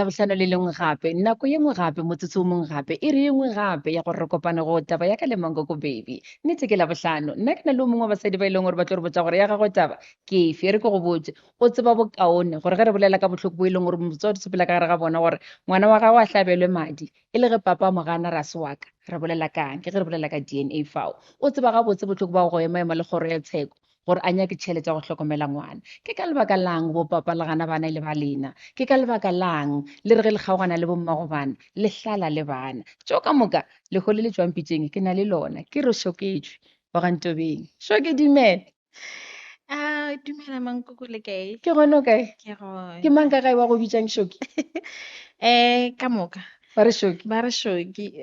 labohlano le lengwe gape nako ye nngwe gape motsotso o mongwe gape e re engwe gape ya gore re kopane go taba ya ka le Mankoko baby nnetse ke labohlano nna ke na le o mongwe wa basadi ba e leng gore ba tlo re botsa gore ya gago taba ke efe re ke go botse o tseba bokaone gore ge re bolela ka botlhoko bo e leng gore motswadi sepela ka gare ga bona gore ngwana wa gago a hlabelwe madi e le ge papa mo gana rase wa ka re bolela kang ke ge re bolela ka DNA fao o tseba ga botse botlhoko ba go ema ema le kgoro ya tsheko gore a nyake tšhelete ya go tlhokomela ngwana ke ka lebaka lang bo papa le gana bana le ba lena ke ka lebaka lang le re ge le kgaogana le bommago bana le hlala le bana tšo ka moka lekgo le le tswang pitšeng ke na le lona ke re Shoketswe wa gantobeng Shoke dumele Dumela Mankoko le kae? ke gone o kae Ke ke mang ka gae wa go bitsang Shoke ka moka ba re Shoke ba re Shoki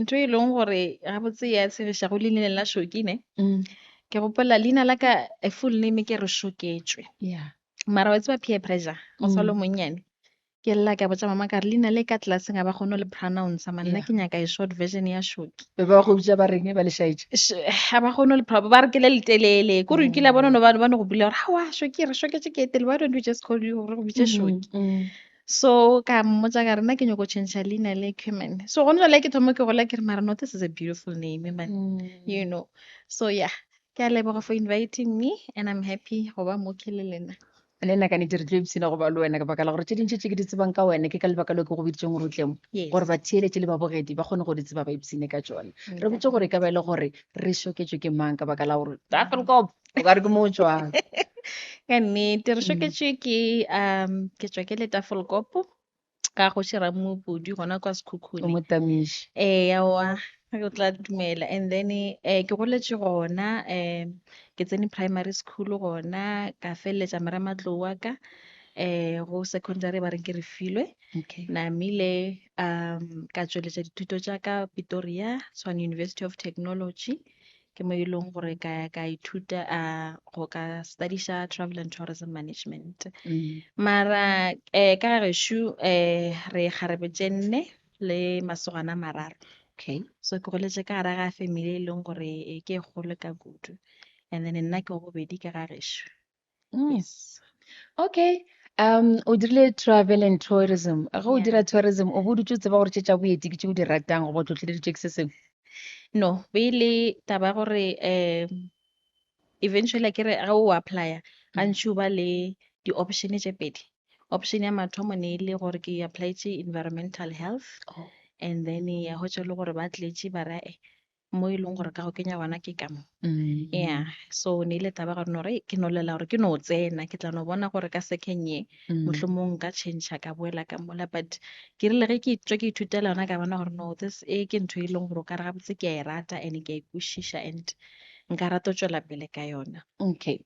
ntho e leng gore ga botse ya tshegiša go leina la Shoki ne ke gopola leina la ka full name ke re Shoketswe yeah mara wa tseba peer pressure go sa le monnyane ke lla ka botsa mama ka re leina le ka tlelaseng ga ba kgone le pronounce manna ke nyaka e short version ya Shoki be ba go bitsa ba reng ba le shaitše ga ba kgone le ba re ke le letelele ko re kile bona no ba no go bula gore ha wa Shoki re Shoketswe ke etele why don't we just call you gore go bitse Shoki so ka mmotsa ka re nna ke nyako change leina le Cuman so gone jwale ke thoma ke gola ke re mara no this is a beautiful name man you know so yeah ke a leboga for inviting me and I'm happy go ba mo ke le lena le nna ka ne dire tlo ipsina go ba le wena ka baka la gore tše dintšhe tše ke di tsebang ka wena ke ka lebaka le ke go biditseng gore o tlemo gore ba theeletše le babogedi ba kgone go di tseba ba ipsine ka tsone re botse gore ka ba e le gore re Shoketswe ke mang ka baka la gore Tafelkop o ka re ke mo o tswang ka nnete re Shoketswe ke tswa ke le Tafelkop ka go shira mopodi gona kwa o Sekhukhune motamiši yawa o tla dumela and then ke goletse gona ke tsene primary school gona ka feleletša Marematlou wa ka go secondary ba reng ke re Filwe namile ka tsweletša dithuto tša ka Pretoria Tshwane University of Technology ke mo e leng gore ka ithuta go ka studiša travel and tourism management mara ka gešo re kgarebe tše 4 le masogana mararo so ke goletse ka gare ga family e leng gore ke e golo ka kudu and then nna ke go bobedi ka ga gešo yes okay o dirile travel and tourism ga o dira tourism o bodutse o tseba gore tše tša boeti ke tše o di ratang go ba tlhotlheleditše ke se sengwe no pele taba gore eventually ke re ga o applya gantši o ba le di-option tše pedi option ya mathomo ne e le gore ke applyetse environmental health and then ya hwetša le gore ba tletše ba ra mo e leng gore ka go kenya gona ke ka mo yeah so ne ile taba gore nore ke no lela gore ke no tsena ke tla no bona gore ka second ye mohlomong ka change ka boela ka mola but ke rile ge ke tswa ke ithutela yona ka bona gore no this ke ntho e leng gore o ka re gabotse ke a e rata and ke a ikwešiša and nka rata o tšwela pele ka yona okay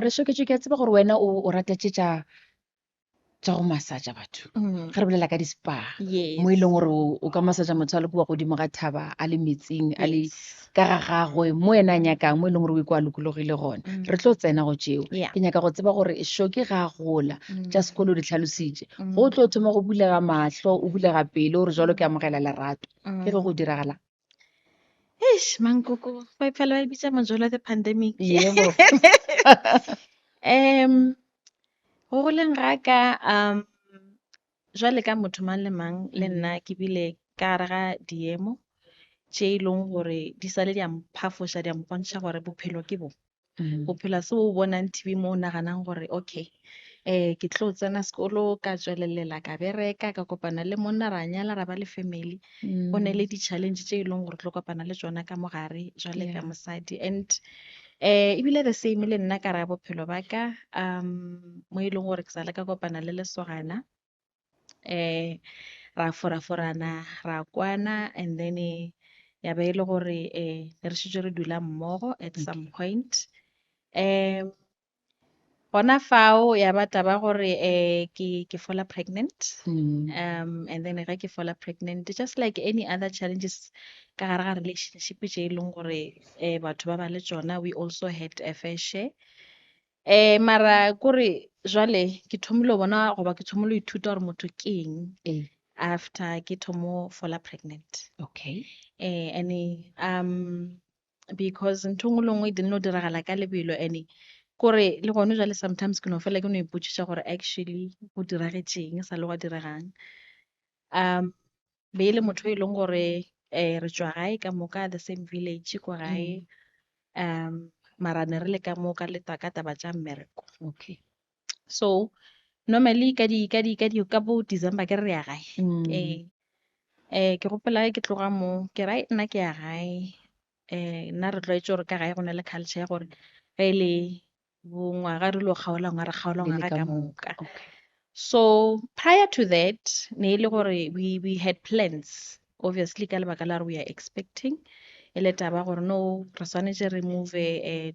re Shoketswe ke a tseba gore wena o rata tše tša go masaja batho ge re bolela ka di-spa mo e leng gore o ka masaja motho a le kua godimo ga thaba a le metsing a le ka ga gagwe mo ena a nyakang mo e leng gore o ikwa lokologile gona re tlo tsena go tšeo ke nyaka go tseba gore Shoke ga a gola tša sekolo di tlhalositše go tlo thoma go bulega mahlo o bulega pele gore jalo ke amogela lerato ke ge go diragalang Mankoko ba phela ba bitsa mojolo the pandemic yebo go goleng ga ka jwale ka motho mang le mang le nna ke bile ka gare ga diemo tše e leng gore di sale di a mphafoša di a mpontšha gore bophelo ke bo bophelo se o bonang TV mo o naganang gore okay ke tlo tsena sekolo ka tswelelela ka bereka ka kopana le monna ra nyala ra ba le family go ne le di-challenge tše e leng gore tlo kopana le tsona ka mogare jwale ka mosadi and ebile the same le nna ka ra bophelo ba ka mo e leng gore ke sale ka kopana le lesogana ra foraforana ra kwana and then ya be e le gore ne re šetše re dula mmogo at some point gona fao ya ba taba gore ke fola pregnant and then ge ke fola pregnant just like any other challenges ka gare ga relationship tše e leng gore batho ba ba le tsona we also had a fair share mara kore jwale ke thomile bona goba ke thomile ho ithuta gore motho ke eng after ke thomo fola pregnant okay and because ntho nngwe le nngwe e dinno diragala ka lebelo and kore le gone jwale sometimes ke no fela ke no ipotšiša gore actually go diragetseng sa le go diregang. Be e le motho e leng gore re tswa gae ka moka the same village ko gae, mara ne re le ka moka le ka taba tša mmereko. Okay. So normally ka bo December ke re ya gae. Ke gopola ke tloga mo ke ra nna ke ya gae, nna re tlwaetse gore ka gae go na le culture ya gore ge e le bongwaga re lo kgaola ngwaga ka moka. Okay. So prior to that ne e le gore we had plans obviously ka lebaka la re we are expecting e le taba gore no re swanetse re move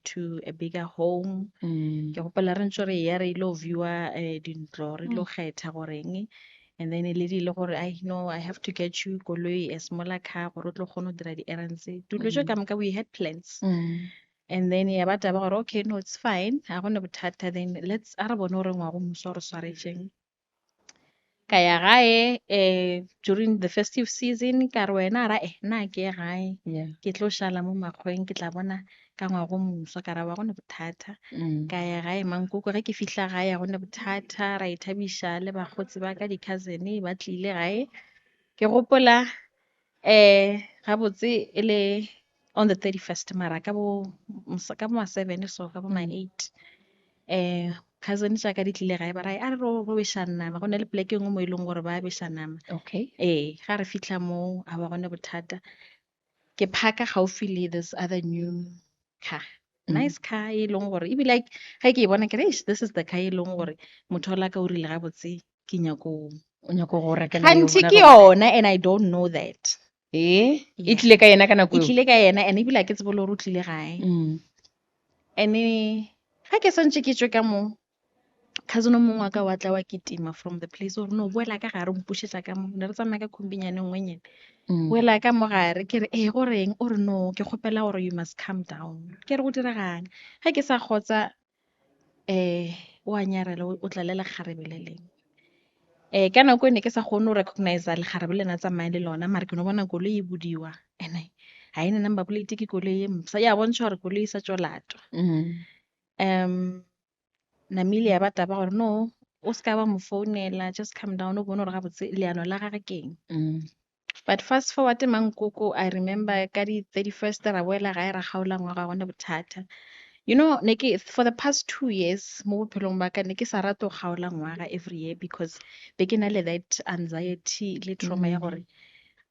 to a bigger home. Ke gopola re ntse re ya re ilo viewa dintlo re lo kgetha goreng, and then e le dile gore I know I have to get you koloi a smaller car gore o tlo kgona go dira di-errands dilo tse ka moka we had plans. And then ya ba taba gore okay no it's fine ga gona bothata, then let's a re bone gore ngwago moso re swaretseng ka ya gae during the festive season ka re wena ra nna ke ye gae ke tlo šala mo makgweng ke tla bona ka ngwago moso ka ra ba gone bothata. Ka ya gae mankoko ge ke fihla gae a gone bothata ra ithabiša le bagotsi ba ka di-cousin ba tlile gae. Ke gopola gabotse e le on the 31st mara ka bo ma 7 so ka bo ma 8 cousin tša ka di tlile gae ba ra a re ro beša nama go na le poleke engwe mo e leng gore ba beša nama. Okay. Ga re fihla mo a ba gone bothata ke phaka gaufi le this other new car, nice car e leng gore e be like ga ke e bona ke re this is the car e leng gore motho o la ka o rile gabotse ke nyako o nyako go reka gantši ke yona and I don't know that. e tlile ka yena ka nako e tlile ka yena and ebile ke tsebe le gore o tlile gae. And ga ke santse ke tswe ka mo cousin o mongwe wa ka wa tla wa kitima from the place gore no boela ka gare o mpušetša ka mo ne re tsamaya ka khumbinyane ngwenyene boela ka mo gare ke re goreng o re no ke kgopela gore you must calm down ke re go diregang ga ke sa kgotsa o a nyarela o tla le lekgarebe le leng. Ka nako e ne ke sa kgone go recognize lekgarebe le na tsamaya le lona mara ke no bona koloi e bodiwa and ga ene number plate ke koloi e mpsa ya bontšha gore koloi e sa tswa latwa. Namile ya ba taba gore no o ska ba mo founela just come down o bone gore gabotse leano la gage keng. But fast forward mankoko I remember ka di 31st ra boela gae ra kgaola ngwaga gone bothata. You know for the past 2 years mo bophelong ba ka ne ke sa rate go kgaola ngwaga every year because be ke na le that anxiety le trauma ya gore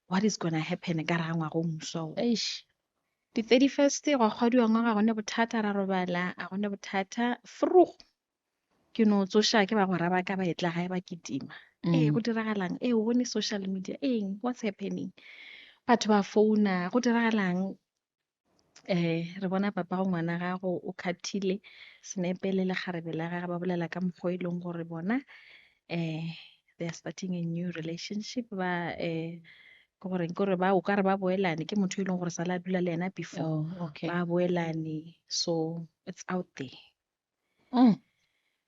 what is gonna happen ka ra ngwaga o moso. Di 31st go kgwadiwa ngwaga gone bothata ra robala a gone bothata ke no tsoša ke ba go raba ka ba etla gae ba kitima go diragalang o bone social media what's happening batho ba founa go diragalang. Re bona papa go ngwana gago o khathile senepe le lekgarebe la gage ba bolela ka mokgwa e leng gore bona they are starting a new relationship ba ke gore ba o ka re ba boelane ke motho e leng gore sala dula le yena before ba boelane so it's out there.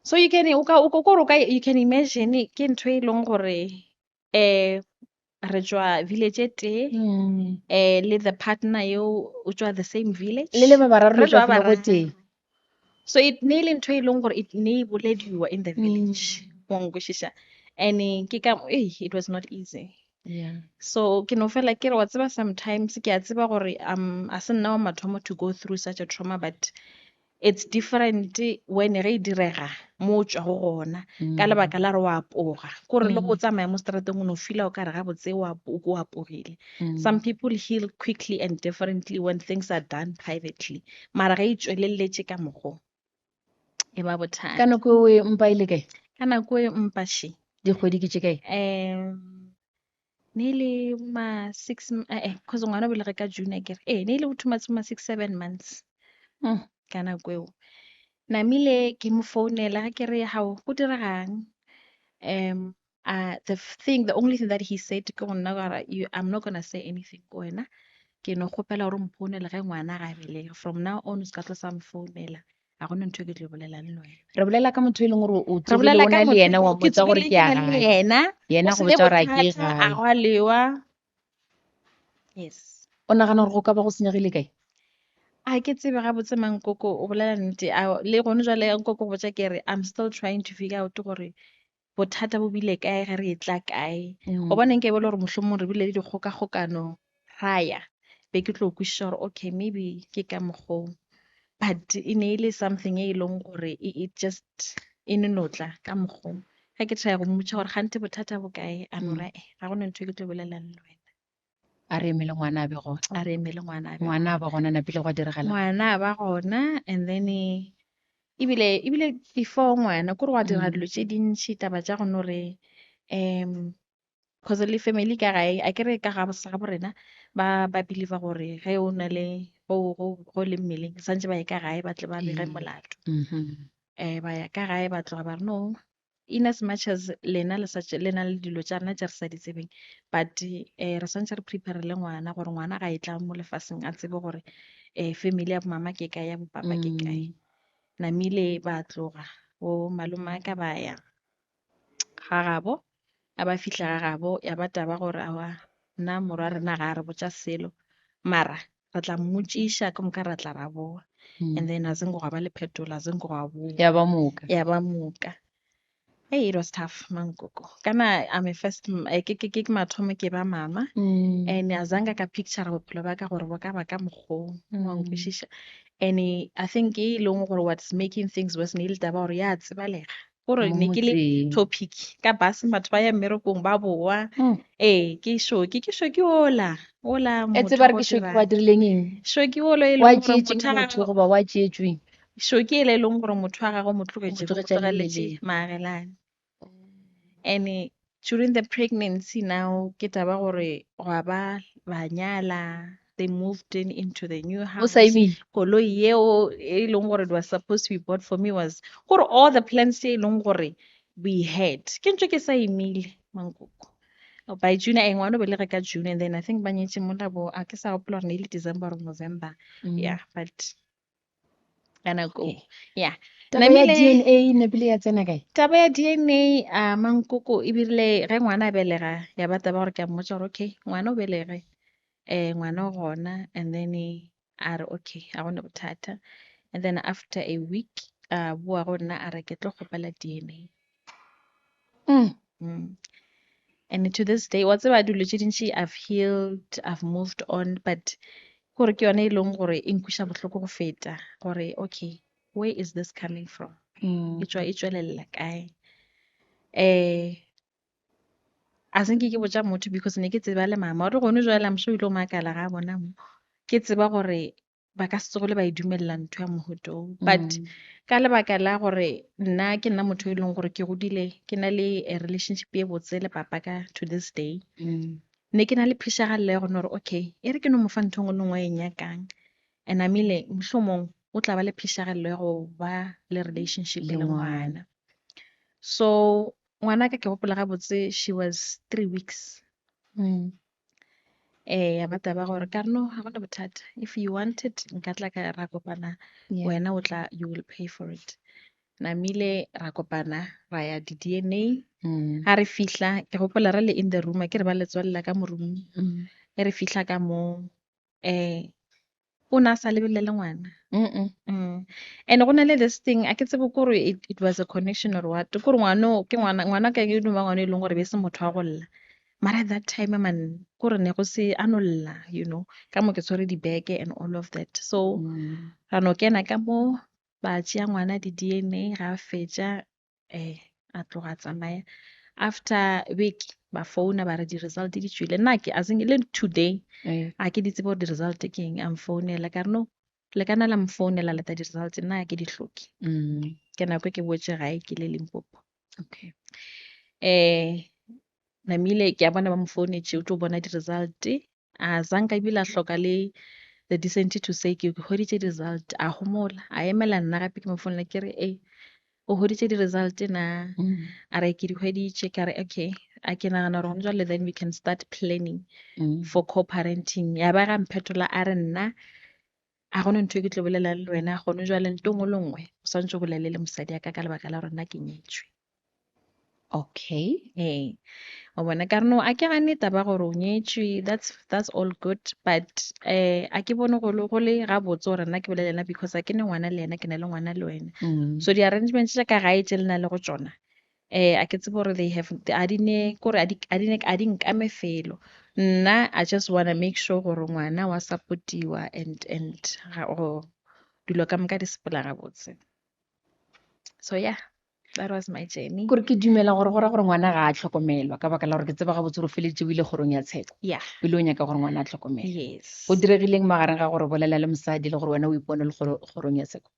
So you can imagine ke ntho e leng gore re tswa village e tee le the partner yo o tswa the same village le le ba bararo le tswa go teng. So it ne le ntho e leng gore it ne bolediwa in the village wa nkwešiša and ke ka it was not easy. So ke no fela ke re wa tseba sometimes ke a tseba gore a se nna wa mathomo to go through such a trauma but it's different when re direga mo tswa go gona ka lebaka la re wa apoga gore le go tsamaya mo strateng o no feel o ka re gabotse o apogile. Some people heal quickly and differently when things are done privately mara ge e tsweleletse ka mogo e ba bothata. Ka nako e mpa ile kae? Ka nako e mpa she dikgwedi ke tše kae? ne le ma 6 cause ngwana o belega ka June kere ne le go thumatse ma 6-7 months ka nako eo. Namile ke mo founela ga ke re how go diregang the only thing that he said ke go nna gore I'm not gonna say anything ko wena ke no kgopela gore mfounela ge ngwana ga belega from now on o ska tlo sa mfounela ga gona ntho e ke tlo bolela le wena. Re bolela ka motho e leng gore o tsogile o na le yena wa motsa gore ke ya gae yena go botsa gore ke gae a go lewa. Yes. O nagana gore go ka ba go senyegile kae? a ke tsebe gabotse Mankoko o bolela nnete le gone jwale Nkoko o botsa ke re I'm still trying to figure out gore bothata bo bile kae ge re tla kae o boneng ke bole gore mohlomong re bile le dikgokagokano raya be ke tlo kwiša gore okay maybe ke ka mokgwa but e ne e le something e leng gore it just e nonotla ka mokgwa ga ke try go mmotša gore gante bothata bo kae a no ra ga gona ntho e ke tlo bolelang le wena a re emele ngwana a be gona a re emele ngwana a be ngwana a ba gona napile go diragala ngwana a ba gona and then ebile before ngwana kore go a dira dilo tše dintšhi taba tša gone gore cause le family ka gae a kere ka ga borena ba believe gore ge o na le go le mmeleng santse ba ye ka gae ba tle ba bege molato ba ya ka gae ba tloga ba re no in as much as lena le na le dilo tša rena tše re sa di tsebeng but re swantse re prepare le ngwana gore ngwana ga e tla mo lefaseng a tsebe gore family ya bomama ke kae ya bopapa ke kae namile ba tloga bo malome ka ba ya ga gabo a ba fihla ga gabo ya ba taba gore awa nna morwa rena ga re botša selo mara re tla mmotšiša ka moka ra tla ra boa and then azingo gwa ba le phetola azingo gwa boa ya ba moka hey, it was tough Mankoko kana I'm a first ke mathomo ke ba mama and azanga ka picture bophelo ba ka gore bo ka ba ka mokgwa wa nkwešiša and I think e leng gore what's making things worse ne ile taba gore ya tsebalega gore ne ke le topic ka bus batho ba ya mmerekong ba boa ke shoki ke ola etse ba re ke shoki ba dirileng eng shoki ola e wa leng gore motho go ba wa tšetšwe shoki e leng gore motho wa gagwe mo tlogetše magelane and during the pregnancy now ke taba gore go ba nyala they moved into the new house koloi yeo e leng gore it was supposed to be bought for me was gore all the plans e leng gore we had ke ntho ke sa emile Mankoko by June ngwana o belega ka June and then I think ba nyetse mola bo a ke sa gopola gore ne ile December or November yeah but kana go yeah taba ya DNA ne bile ya tsena kae taba ya DNA Mankoko e birile ge ngwana a belega ya ba taba gore ke a mmotša gore okay ngwana o belege ngwana o gona and then a re okay a gone bothata and then after a week boa go nna a re ke tlo kgopela DNA and to this day wa tseba dilo tše dintši I've healed I've moved on but gore ke yone e leng gore e nkwiša bohloko go feta gore okay where is this coming from e tswelela kae a senke ke botša motho because ne ke tseba le mama ore gone jwale I'm sure ile o makala ga bona mo ke tseba gore ba ka se tsogole ba e dumelela ntho ya mohuto but ka lebaka la gore nna ke nna motho e leng gore ke godile ke na le a relationship e botse le papa ka to this day ne ke na le phišagalo ya gone gore okay e re ke no mo fa ntho ngwe le ngwe e nyakang and amile mohlomong o tla ba le phišagalo ya go ba le relationship le ngwana so ngwana ka ke gopola gabotse she was 3 weeks ya ba taba gore ka re no ga gona bothata if you want it nka tla ka ra kopana wena o tla you will pay for it namile ra kopana ra ya di-DNA ga re fihla ke gopola re le in the room ke re ba letswalela ka morumong e re fihla ka mo o na sa lebelele ngwana and go na le this thing a ke tsebe kore it was a connection or what kore ngwana ka ke duma ngwana e leng gore be se motho wa go lla mara at that time man kore ne go se a no lla you know ka mo ke tshwere dibeke and all of that so ra no kena ka mo ba tšea ngwana di-DNA ga a fetša a tloga tsamaya after week ba founa ba re di-result di tšwile nna ke aseng le today a ke di tsebe gore di-result ke eng a mfounela ka re no le kana la mfounela leta di-result nna ke di hloke ke nako ke botše gae ke le Limpopo okay namile ke a bona ba mfounetše o tlo bona di-result a zanka ebile a hloka le the decency to say ke hweditše di-result a homola a emela nna gape ke mo founela ke re o hweditše di-result na a re ke di hweditše ka re okay a ke nagana gore gone jwale then we can start planning for co-parenting ya ba ga mphetola a re nna a gone ntho e ke tlo bolelang le wena gone jwale nto ngwe le ngwe o swantse go bolelele mosadi ya ka lebaka la gore nna ke nyetšwe Okay. Ee, wa bona ka re no a ke gane taba gore o nyetswe, that's all good, but a ke bone go le gabotse gore nna ke bolela because a ke ne ngwana le ena ke na le ngwana le wena. So di-arrangements tša ka gae tše le na le go tsona a ke tsebe gore a di nkame felo. Nna I just wanna make sure gore ngwana wa supportiwa and go dilo ka moka di sepela gabotse. So yeah, that was my journey. Kore ke dumela gore go ra gore ngwana ga a tlhokomelwa ka baka la gore ke tseba gabotse gore o feletse o ile kgorong ya tsheko Yeah, pele o nyaka gore ngwana a tlhokomelwe. yes. Go diregileng magareng ga gore bolela le mosadi le gore wena o ipone le kgorong ya tsheko?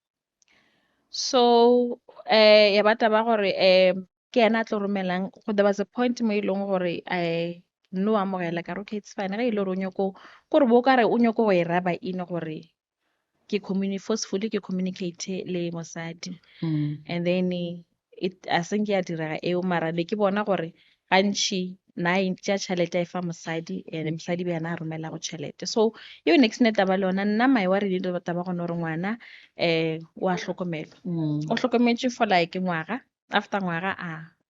So ya ba taba gore ke ena a tlo romelang, there was a point mo e leng gore no amogela ka re okay it's fine, ge e le gore o nyako gore bo ka re o nyako go e raba ine gore ke forcefully ke communicate le mosadi, and then a seng ke a direga eo, mara be ke bona gore gantši na e tšea tšhelete a e fa mosadi and mosadi be yana a romela go tšhelete. So eo next ne taba le yona, nna mae wa re di taba gone gore ngwana o a tlhokomelwa. O tlhokometswe for like ngwaga, after ngwaga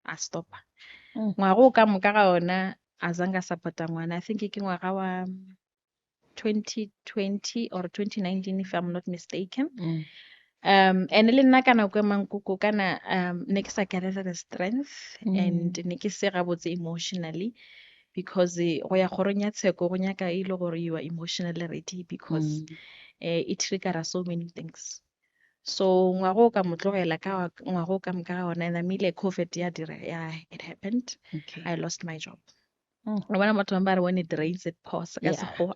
a stopa. Ngwaga o ka moka ga ona a zanga support ngwana, I think ke ngwaga wa 2020 or 2019 if I'm not mistaken. And le nna ka nako e mankoko kana ne ke sa kry-a the strength and ne ke se gabotse emotionally because go ya kgorong ya tsheko go nyaka e le gore you are emotionally ready because it triggera so many things. So ngwaga o ka mo tlogela ka ngwaga o ka moka ga ona, and namile COVID it happened. Okay. I lost my job. Wa bona batho ba re when it rains it pours ka sekgowa.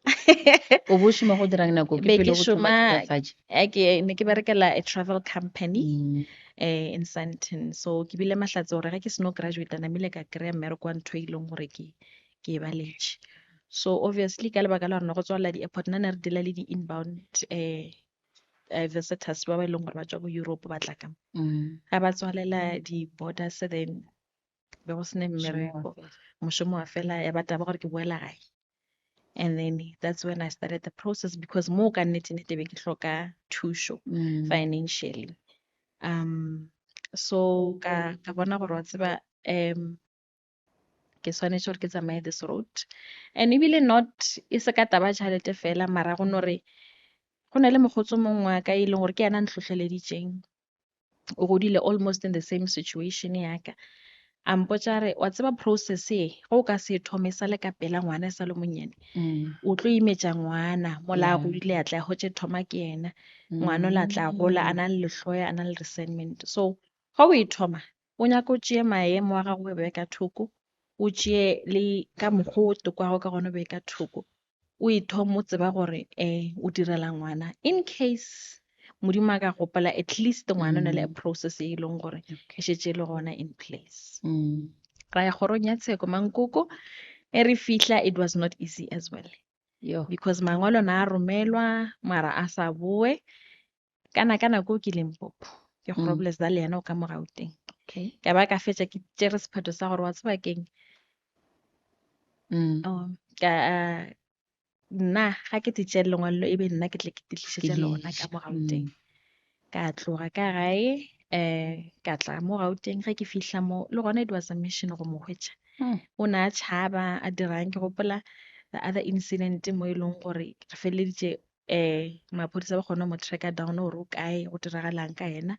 O bo šoma go dirang nako ke Be pele ke go thoma šoma tšhilafatše? ne ke berekela a travel company in Sandton. So ke bile mahlatse gore ga ke seno graduate namile ka kry-a mmereko wa ntho e leng gore ke e baletše. So obviously ka lebaka la gore ne go tswalela di-airport nna ne re dila le di-inbound visitors ba ba e leng gore ba tswa ko Europe ba tla ka ga ba tswalela di-borders, then be go sene mmereko, mošomo wa fela, ya ba taba gore ke boela gae. And then that's when I started the process because mo ka nnete be ke hloka thušo financially. So ka bona gore wa tseba ke swanetše gore ke tsamaye this road, and ebile not e se ka taba tšhelete fela, mara go no re go na le mogotso mongwe wa ka e leng gore ke yana ntlhohleleditšeng, o godile almost in the same situation yaka. A mpotša re wa tseba process e go ka se thome sa le ka pela ngwana sa le monyane o tlo imetša ngwana mola a godile a tla hotše thoma ke yena ngwana o la tla gola a na le lehloya a na le resentment. So ga o e thoma o nyaka o tšee maemo a gago o be ka thoko, o tšee le ka mokgwa o tokwago ka gona o be ka thoko, o ithome o tseba gore o direla ngwana in case modimo a ka gopola at least ngwana o na le a process e leng gore e šetše le gona in place. Ra ya kgorong ya tsheko mankoko e re fihla, it was not easy as well because mangwalo na a romelwa mara a sa boe kana nako ke Limpopo ke Groblersdal le yana o ka mo Gauteng. Ka ba ka fetša ke tšere sephetho sa gore wa tseba keng nna ga ke tšea lengwalo e be nna ke tle ke tlišetša lona ka mo Gauteng. Ka tloga ka gae ka tla mo Gauteng, ge ke fihla mo le gona it was a mission go mo hwetša, o ne a tšhaba a dirang. Ke gopola the other incident mo e leng gore re feleleditše maphodisa ba kgona mo tracker down gore o kae go diragalang ka ena,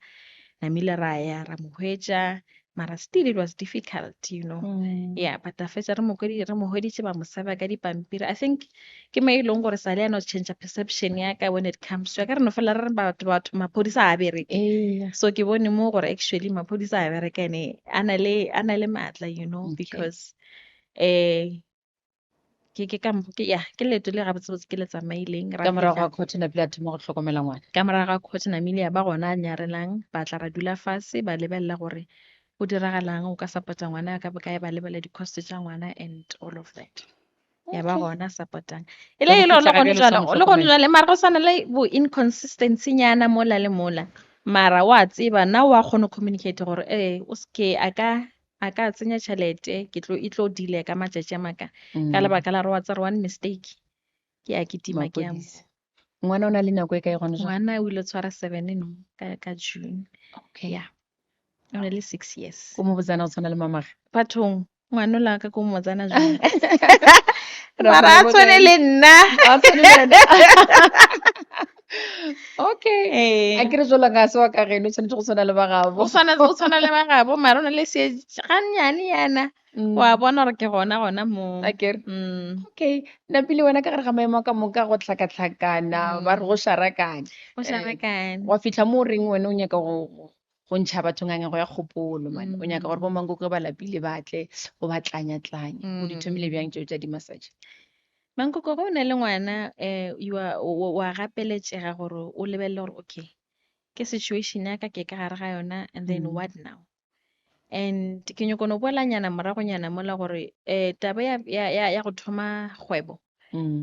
namile ra ya ra mo hwetša, mara still it was difficult, yeah, but a fetša re mo hweditše ba mo serva ka dipampiri. I think ke mo e leng gore sa le yana o change perception ya ka when it comes to ka re no fela re batho maphodisa a bereke. So ke bone mo gore actually maphodisa a bereka ene a na le maatla, because ke leeto le gabotsebotse ke le tsamaileng ka morago ga court na pele a thoma go tlhokomela ngwana. ka morago ga court namile ya ba gona a nyarelang ba tla ra dula fase ba lebelela gore go diragalang o ka support-a ngwana ka bokae, ba lebela di-cost tša ngwana and all of that. Ya ba gona support-ang e le gone jwale mara go sana le bo inconsistency nyana mola le mola, mara wa tseba na wa kgona communicate gore o ske a ka tsenya tšhelete e tlo dile ka matšatši a maka ka lebaka la re wa tsere one mistake ke a kitima ke a mo. Ngwana o na le nako e kae gone jwale? Ngwana o ile tshwara 7 ka June. Okay. Yeah. o na le 6 years. ko mo botsana go tshwana le mamage Bathong ngwana la ka ko motsana jwang Ra mara fana a mo tshwane kae? le nna A tshwane le wena. Okay. A eh ke re jwalo ka se wa ka geno o tshwanetse go tshwana le bagabo. o tshwana le bagabo mara o na le gannyane yana wa bona gore ke gona mo A ke re okay napile wena ka gare ga maemo a ka moka go tlhakatlhakana ba re go sharakane o sharakane wa fitlha mo o reng wena o nyaka go ntšha batho ngange go ya kgopolo man o nyaka gore bo mankoko ba lapile batle go ba tlanya-tlanya o di thomile bjang tšeo tša di-massage Mankoko go na le ngwana wa gapeletšega gore o lebelele gore okay ke situation ya ka ke ka gare ga yona and then what now and ke nyako no boelanyana moragonyana mola gore taba ya go thoma kgwebo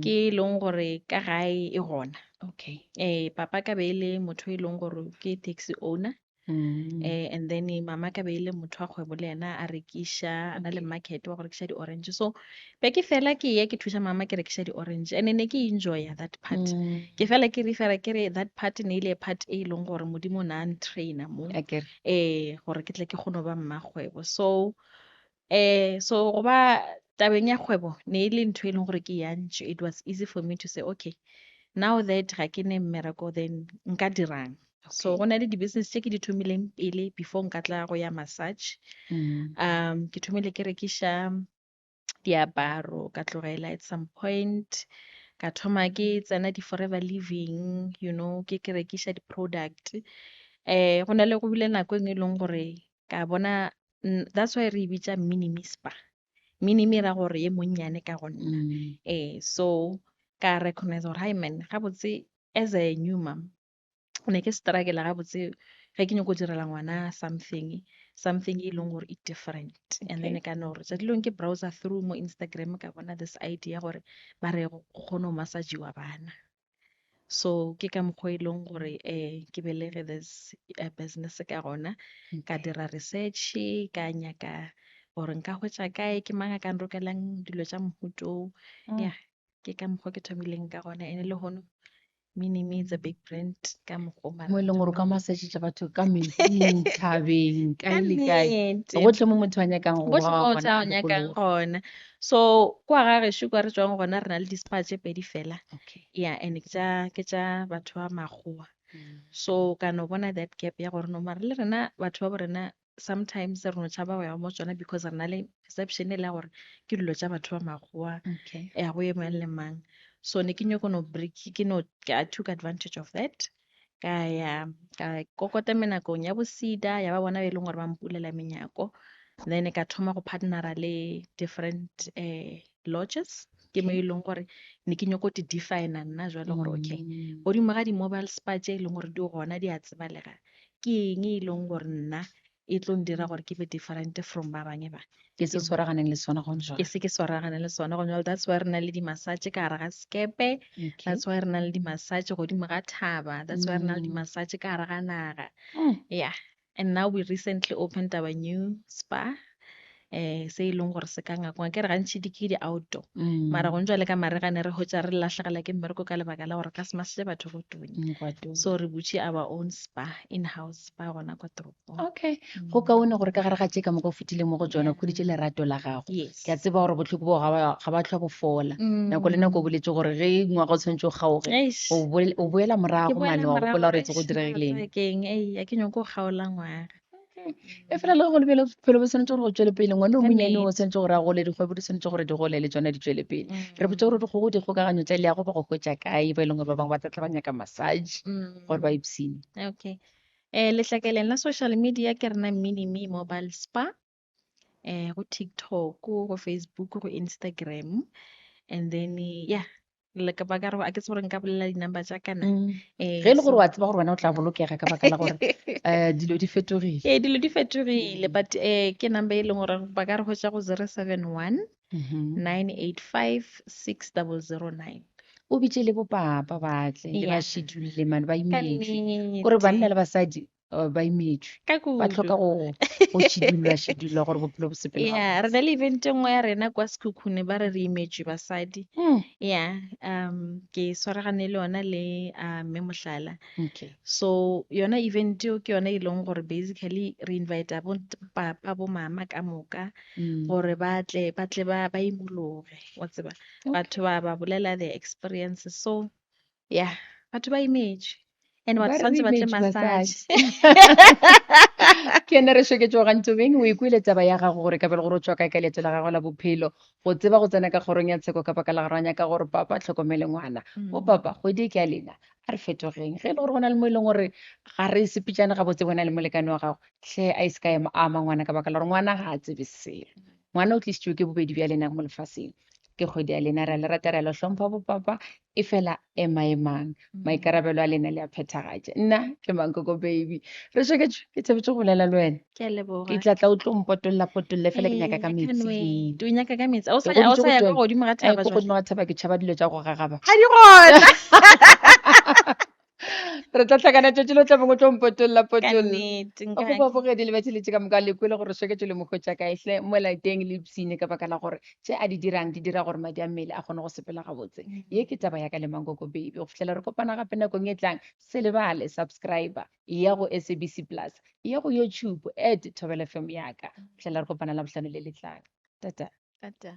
ke e leng gore ka gae e gona okay papa ka be e le motho e leng gore ke taxi owner and then mama ka be e le motho wa kgwebo le yena a rekiša a na le market wa go rekiša di-orange so be ke fela ke ye ke thuša mama ke rekiša di-orange and ne ke enjoya that part ke fela ke re that part ne ile part e leng gore modimo na ntraina mo gore ke tle ke kgone ba mmakgwebo so go ba tabeng ya kgwebo ne e le ntho e leng gore ke yantše it was easy for me to say okay now that ga ke ne mmereko then nka dirang so go na le di-business tse ke di thomileng pele before nka tla go ya massage ke thomile ke rekiša diaparo ka tlogela at some point ka thoma ke tsena di-forever living you know ke rekiša di-product go na le go bile nako e leng gore ka bona that's why re bitša minimi spa minimi ra gore ye monnyane ka gonna so ka recognize gore hi man gabotse as a new mom ne ke struggle gabotse ge ke nyako direla ngwana something e leng gore e different and then ka no gore tša dilong ke browser through mo Instagram ka bona this idea gore ba re go kgone go massagiwa bana so ke ka mokgwa e leng gore ke belege this business ka gona ka dira research ka nyaka gore nka hwetša kae ke mang a ka nrokelang dilo tša mohuto ya ke ka mokgwa ke thomileng ka gona ene le gono Minimi is a big brand ka mokgwa mo e leng gore o ka masagetša batho ka metsing thabeng kae le kae gotlhe mo motho a nyakang go nyakang gona so kwa ga gešo kwa re tswang gona re na le di-spa tše pedi fela yeah and ke tša batho ba makgowa so ka no bona that gap ya gore no mara le rena batho ba bo rena sometimes re no tšhaba go ya mo tsona because re na le perception e le gore ke dilo tša batho ba makgowa ya go ye mang le mang so ne ke nyako no I took advantage of that ka ya ka kokota menakong ya bosida ya ba bona be e leng gore ba mpulela menyako then ka thoma go partnera le different lodges ke mo e leng gore ne ke nyako di define nna jwale gore okay godimo ga di-mobile spa tše e leng gore di gona di a tsebalega ke eng e leng gore nna e tlo ndira gore ke be different from ba bangwe ba ke se swaraganeng le sona go ke se ke swaragane le sona go jalo that's why re na le di-massage ka gare ga skepe that's why re na le di-massage godimo ga thaba that's why re na le di-massage ka gare ga naga yeah and now we recently opened our new spa se e leng gore se ka ngakwa ke re gantšhi di ke di-outdoor mara go jale ka marega ne re hotša re latlhegela ke mmereko ka lebaka la gore ka se masetse batho go tonya so re butše our own spa in-house spa gona kwa toropong okay go kaone gore ka gare ga tše ka moka o fetile mo go tsona khuditše lerato la gago ke a tseba gore botlhoko bo ga ba tlhwa bo fola nako le nako o boletse gore ge ngwaga o tshwanetse o kgaoge o boela morago mane wa gopola gore etse go diregileng ke nyako go kgaola ngwaga e fela le go lebele phelo bo tshwanetse gore go tswele pele ngwane o monyane o tshwanetse gore a gole dikgwebo di tshwanetse gore di gole le tsona di tswele pele re botse gore dikgogo dikgokaganyo tsa le ya go ba go hwetša kae ba e leng gore ba bangwe ba tlatla ba nyaka massage gore ba ipsine okay lehlakeleng la social media ke rena Minimi mobile spa go TikTok go Facebook go Instagram and then yeah le ka baka re a ke tsore nka bolela di-number tša kana ge e le gore wa tseba gore wena o tla bolokega ka baka la gore dilo di fetogile dilo di fetogile but ke number e leng gore ba ka re hwetša go 071 985 6009 o bitše le bopapa batle le ba šedulile mane ba imetše gore banna le basadi ba imetswe ka ba tlhoka kudu go shedulwa gore bophelo bo sepele yeah re na le event e nngwe ya rena kwa sekhukhune ba re imetswe basadi yeah ke swaragane le yona le mme Mohlala okay so yona event eo ke yona e leng gore basically re invite bo papa bo mama ka moka gore ba tle ba imologe wa tseba batho ba bolela their experiences so yeah batho ba imetswe and ba batho re tshwanetse ba tle imetswe massage ke ene re sheketse gantsi beng o ikuile taba ya gago gore ka pele gore o tswa kae ka leeto la gago la bophelo go tseba go tsena ka kgorong ya tsheko ka baka la gore ka gore papa tlhokomele ngwana o papa kgwedi ke a lena a re fetogeng ge e le gore go na le mo e leng gore ga re sepitšane ga botse bona le molekane wa gago tlhe a ise ka ema ama ngwana ka baka la gore ngwana ga a tsebe selo ngwana o tlisitswe ke bobedi bja lena mo lefaseng ke kgwedi ya lena re le rata re lo hlompha bo papa e fela emaemang maikarabelo a lena le a phethagatše nna ke Mankoko baby re sheketse ke tshebetse go bolela le wena ke a leboga ke tla tla o tlo mpotolola fela ke nyaka ka I can't metsi wait. O nyaka ka metsi. A o Ke sa goditše go ya ka teng. godimo ga thaba ko jwale. godimo ga thaba ke tšhaba dilo tša go gagaba Ha di gona. re tla tlhakana tšatši le o tla beng o tlo mpotolola Ka nnete, a go bafogedi le batšheletse ka moka le kwele gore sheketse le mokgwetša ka ehle mo lateng le ipsine ka baka la gore tše a di dirang di dira gore madi a mmele a kgone go sepela gabotse ye ke taba ya ka le Mankoko baby go fitlhela re kopana gape nakong e tlang se lebale subscriber ya go SABC plus ya go YouTube @Thobela FM yaka fitlhela re kopana la bohlano le letlang tata Tata.